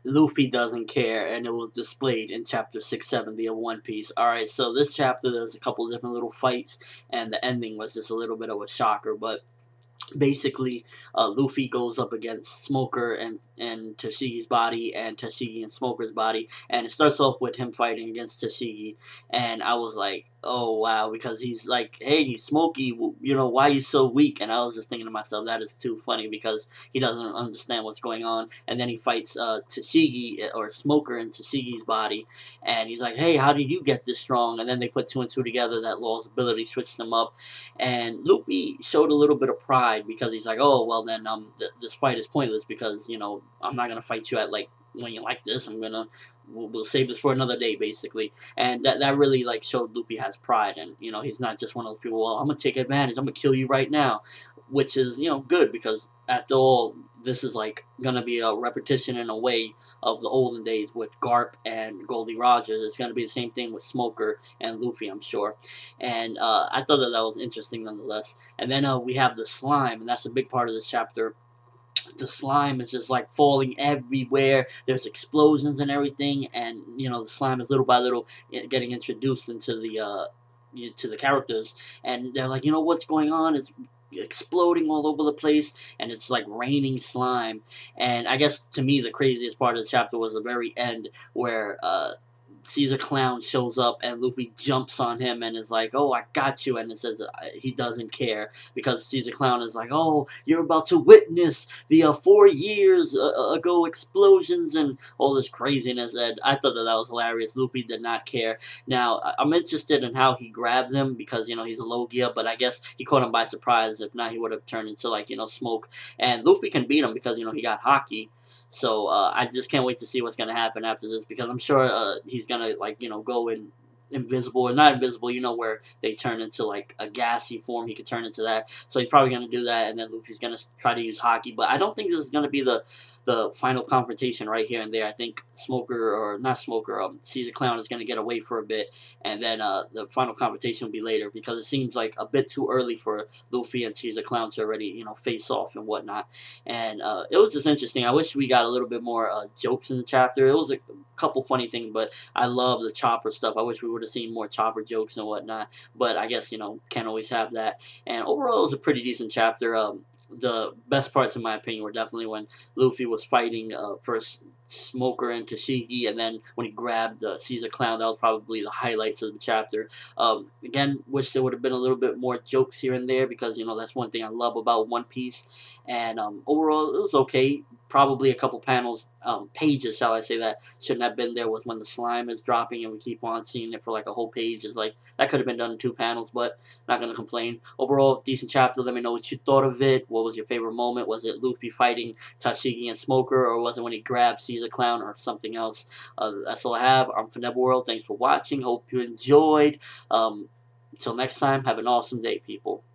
Luffy doesn't care, and it was displayed in chapter 670 of One Piece. Alright, so this chapter, there's a couple of different little fights, and the ending was just a little bit of a shocker, but basically, Luffy goes up against Smoker and Tashigi's body, and Tashigi and Smoker's body, and it starts off with him fighting against Tashigi, and I was like, oh wow, because he's like, hey Smokey, you know, why are you so weak? And I was just thinking to myself, that is too funny, because he doesn't understand what's going on, and then he fights Tashigi, or Smoker, in Tashigi's body, and he's like, hey, how did you get this strong? And then they put two and two together, that Law's ability switched them up, and Luffy showed a little bit of pride, because he's like, oh well, then this fight is pointless, because you know I'm not gonna fight you at like when you like this. We'll save this for another day, basically. And that really like showed Luffy has pride, and you know he's not just one of those people. Well, I'm gonna take advantage. I'm gonna kill you right now, which is, you know, good, because after all, this is like gonna be a repetition in a way of the olden days with Garp and Goldie Rogers. It's gonna be the same thing with Smoker and Luffy, I'm sure. And I thought that was interesting nonetheless. And then we have the slime, and that's a big part of this chapter. The slime is just like falling everywhere. There's explosions and everything, and you know the slime is little by little getting introduced into the to the characters, and they're like, you know what's going on? It's exploding all over the place, and it's like raining slime. And I guess to me the craziest part of the chapter was the very end, where Caesar Clown shows up, and Luffy jumps on him and is like, oh, I got you. And it says he doesn't care, because Caesar Clown is like, oh, you're about to witness the 4 years ago explosions and all this craziness. And I thought that was hilarious. Luffy did not care. Now, I'm interested in how he grabbed him, because, you know, he's a Logia, but I guess he caught him by surprise. If not, he would have turned into, like, you know, smoke. And Luffy can beat him because, you know, he got hockey. So I just can't wait to see what's gonna happen after this, because I'm sure he's gonna, like, you know, go in invisible, or not invisible, you know, where they turn into like a gassy form. He could turn into that. So he's probably gonna do that, and then Luffy's gonna try to use hockey. But I don't think this is gonna be the final confrontation right here and there. I think Smoker, or not Smoker, Caesar Clown is gonna get away for a bit, and then the final confrontation will be later, because it seems like a bit too early for Luffy and Caesar Clown to already, you know, face off and whatnot. And it was just interesting. I wish we got a little bit more jokes in the chapter. It was a couple funny things, but I love the Chopper stuff. I wish we would have seen more Chopper jokes and whatnot, but I guess, you know, can't always have that. And overall, it was a pretty decent chapter. The best parts, in my opinion, were definitely when Luffy was fighting first Smoker and Tashigi, and then when he grabbed Caesar Clown. That was probably the highlights of the chapter. Again, wish there would have been a little bit more jokes here and there, because, you know, that's one thing I love about One Piece. And overall, it was okay. Probably a couple panels, pages, shall I say, that shouldn't have been there, was when the slime is dropping and we keep on seeing it for like a whole page. It's like, that could have been done in 2 panels, but not going to complain. Overall, decent chapter. Let me know what you thought of it. What was your favorite moment? Was it Luffy fighting Tashigi and Smoker, or was it when he grabbed Caesar Clown, or something else? That's all I have. I'm ForneverWorld. Thanks for watching. Hope you enjoyed. Until next time, have an awesome day, people.